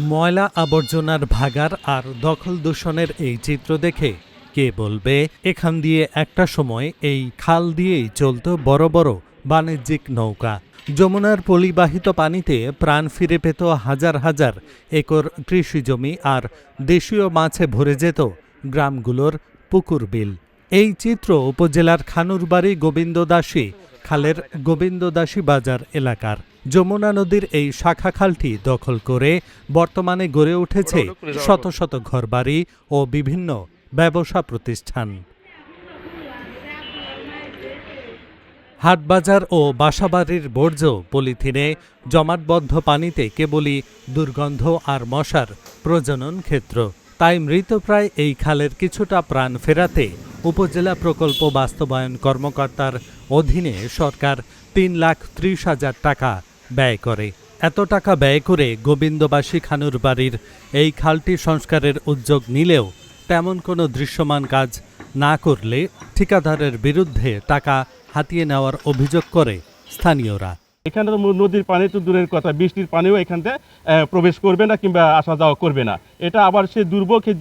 ময়লা আবর্জনার ভাগার আর দখল দূষণের এই চিত্র দেখে কে বলবে এখান দিয়ে একটা সময় এই খাল দিয়েই চলত বড় বড় বাণিজ্যিক নৌকা। যমুনার পলিবাহিত পানিতে প্রাণ ফিরে পেত হাজার হাজার একর কৃষি জমি আর দেশীয় মাছে ভরে যেত গ্রামগুলোর পুকুর বিল। এই চিত্র উপজেলার খানুরবাড়ি গোবিন্দদাসী খালের গোবিন্দদাসী বাজার এলাকার। যমুনা নদীর এই শাখা খালটি দখল করে বর্তমানে গড়ে উঠেছে শত শত ঘরবাড়ি ও বিভিন্ন ব্যবসা প্রতিষ্ঠান। হাটবাজার ও বাসাবাড়ির বর্জ্য পলিথিনে জমাটবদ্ধ পানিতে কেবলই দুর্গন্ধ আর মশার প্রজনন ক্ষেত্র। তাই মৃতপ্রায় এই খালের কিছুটা প্রাণ ফেরাতে উপজেলা প্রকল্প বাস্তবায়ন কর্মকর্তার অধীনে সরকার ৩,৩০,০০০ টাকা ব্যয় করে। এত টাকা ব্যয় করে গোবিন্দবাসী খানুরবাড়ির এই খালটি সংস্কারের উদ্যোগ নিলেও তেমন কোনো দৃশ্যমান কাজ না করলে ঠিকাদারের বিরুদ্ধে টাকা হাতিয়ে নেওয়ার অভিযোগ করে স্থানীয়রা। এখানে তো নদীর পানি তো দূরের কথা, বৃষ্টির পানিও এখান থেকে প্রবেশ করবে না কিংবা আসা যাওয়া করবে না। এটা আবার সেই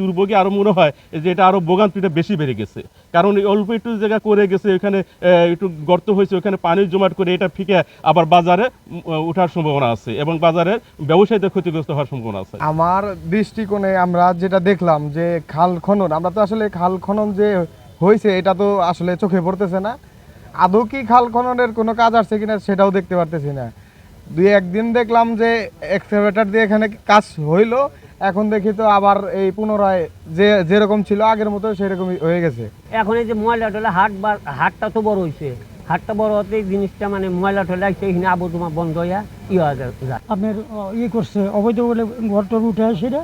দুর্ভোগে আরও মনে হয় যে এটা আরও ভোগান্তিটা বেশি বেড়ে গেছে। কারণ অল্প একটু জায়গা করে গেছে, এখানে একটু গর্ত হয়েছে, ওখানে পানি জমাট করে এটা ফিকে আবার বাজারে ওঠার সম্ভাবনা আছে এবং বাজারের ব্যবসায়ীদের ক্ষতিগ্রস্ত হওয়ার সম্ভাবনা আছে। আমার দৃষ্টিকোণে আমরা যেটা দেখলাম যে খাল খনন, আমরা তো আসলে খাল খনন যে হয়েছে এটা তো আসলে চোখে পড়তেছে না। আদৌ কি খাল খননের কোনো কাজ আসছে কিনা সেটাও দেখতে পারতেছি না। দুই একদিন দেখলাম যে এক্সকাভেটর দিয়ে এখানে কাজ হইলো, এখন দেখি তো আবার এই পুনরায় যেরকম ছিল আগের মতো সেরকমই হয়ে গেছে। এখন এই যে ময়লা টলা হাটটা তো বড় হয়েছে, হাটটা বড় হতে জিনিসটা মানে ময়লা টলা এখানে আবর্জনা বন্ধ হইয়া হয়ে যায়। আপনার করছে অবৈধ বলে ঘরটর উঠে সেটা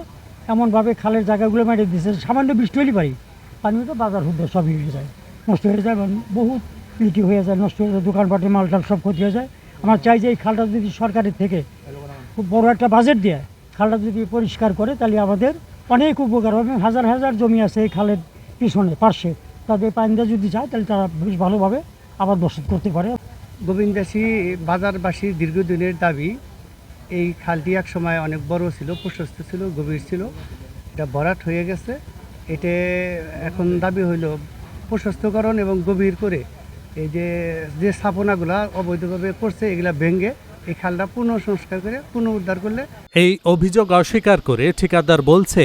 এমনভাবে খালের জায়গাগুলো মেরে দিচ্ছে, সামান্য বৃষ্টি হলে পারি পানি তো বাজার হুদ্ধ সবই হয়ে যায়, নষ্ট হয়ে যায়, বহুত পিটি হয়ে যায়, নষ্ট হয়ে যায়, দোকানপাটি মালটাল সব ক্ষতি হয়ে যায়। আমরা চাই যে এই খালটা যদি সরকারের থেকে খুব বড় একটা বাজেট দেয়, খালটা যদি পরিষ্কার করে তাহলে আমাদের অনেক উপকার হবে। হাজার হাজার জমি আছে এই খালের পিছনে পার্শ্বে, তাদের পানিটা যদি যায় তাহলে তারা বেশ ভালোভাবে আবার বসত করতে পারে। গোবিন্দাসী বাজারবাসীর দীর্ঘদিনের দাবি, এই খালটি এক সময় অনেক বড় ছিল, প্রশস্ত ছিল, গভীর ছিল, এটা ভরাট হয়ে গেছে। এটা এখন দাবি হইল প্রশস্তকরণ এবং গভীর করে এই যে স্থাপনাগুলা অবৈধভাবে করছে এগুলা ভেঙে এই খালটা পুনঃসংস্কার করে পুনরুদ্ধার করলে। এই অভিযোগ অস্বীকার করে ঠিকাদার বলছে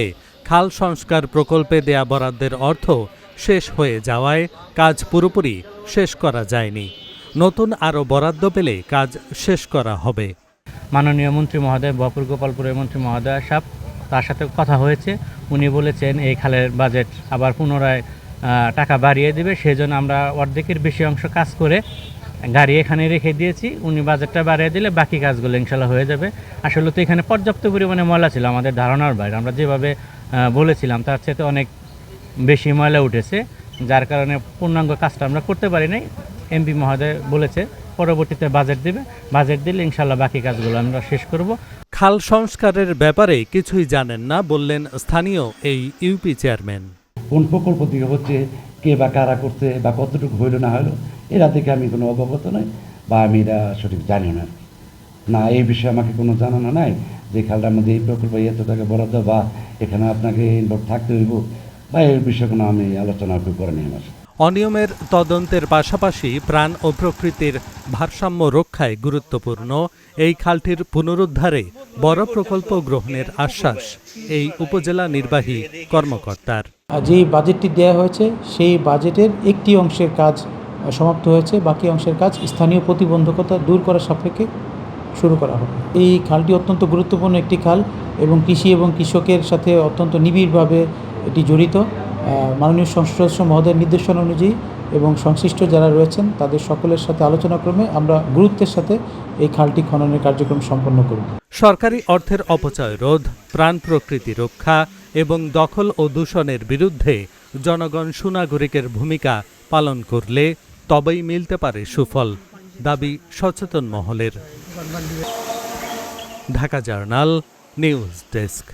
খাল সংস্কার প্রকল্পে দেয়া বরাদ্দের অর্থ শেষ হয়ে যাওয়ায় কাজ পুরোপুরি শেষ করা যায়নি। নতুন আরও বরাদ্দ পেলে কাজ শেষ করা হবে। মাননীয় মন্ত্রী মহোদয়, বপুর গোপালপুরের মন্ত্রী মহোদয় সাহেব, তার সাথে কথা হয়েছে। উনি বলেছেন এই খালের বাজেট আবার পুনরায় টাকা বাড়িয়ে দেবে, সেজন্য আমরা অর্ধেকের বেশি অংশ কাজ করে গাড়ি এখানে রেখে দিয়েছি। উনি বাজেটটা বাড়িয়ে দিলে বাকি কাজগুলো ইনশাল্লাহ হয়ে যাবে। আসলে তো এখানে পর্যাপ্ত পরিমাণে ময়লা ছিল, আমাদের ধারণার বাইরে। আমরা যেভাবে বলেছিলাম তার চেয়ে অনেক বেশি ময়লা উঠেছে, যার কারণে পূর্ণাঙ্গ কাজটা আমরা করতে পারি নাই। এমপি মহোদয় বলেছে পরবর্তীতে বাজেট দিলে ইনশাল্লাহ বাকি কাজগুলো আমরা শেষ করব। খাল সংস্কারের ব্যাপারে কিছুই জানেন না বললেন স্থানীয় এই ইউপি চেয়ারম্যান। কোন প্রকল্প থেকে হচ্ছে, কে বা কারা করছে বা কতটুকু হইলো না হলো, এরা থেকে আমি কোনো অবগত নই বা আমি এরা সঠিক জানি না। এই বিষয়ে আমাকে কোনো জানানো নাই যে খালটার মধ্যে এই প্রকল্প এত টাকা বরাদ্দ বা এখানে আপনাকে ইনভলভ থাকতে হইব বা এই বিষয়ে কোনো আমি আলোচনা করিনি। আমার অনিয়মের তদন্তের পাশাপাশি প্রাণ ও প্রকৃতির ভারসাম্য রক্ষায় গুরুত্বপূর্ণ এই খালটির পুনরুদ্ধারে বড় প্রকল্প গ্রহণের আশ্বাস এই উপজেলা নির্বাহী কর্মকর্তার। যে বাজেটটি দেওয়া হয়েছে সেই বাজেটের একটি অংশের কাজ সমাপ্ত হয়েছে, বাকি অংশের কাজ স্থানীয় প্রতিবন্ধকতা দূর করার সাপেক্ষে শুরু করা হবে। এই খালটি অত্যন্ত গুরুত্বপূর্ণ একটি খাল এবং কৃষি এবং কৃষকের সাথে অত্যন্ত নিবিড়ভাবে এটি জড়িত। মাননীয় সংসদ সদস্য মহোদয়ের নির্দেশনা অনুযায়ী এবং সংশ্লিষ্ট যারা রয়েছেন তাদের সকলের সাথে আলোচনাক্রমে আমরা গুরুত্বের সাথে এই খালটি খননের কার্যক্রম সম্পন্ন করব। সরকারি অর্থের অপচয় রোধ, প্রাণ প্রকৃতি রক্ষা এবং দখল ও দূষণের বিরুদ্ধে জনগণ সুনাগরিকের ভূমিকা পালন করলে তবেই মিলতে পারে সুফল, দাবি সচেতন মহলের। Dhaka journal, news desk.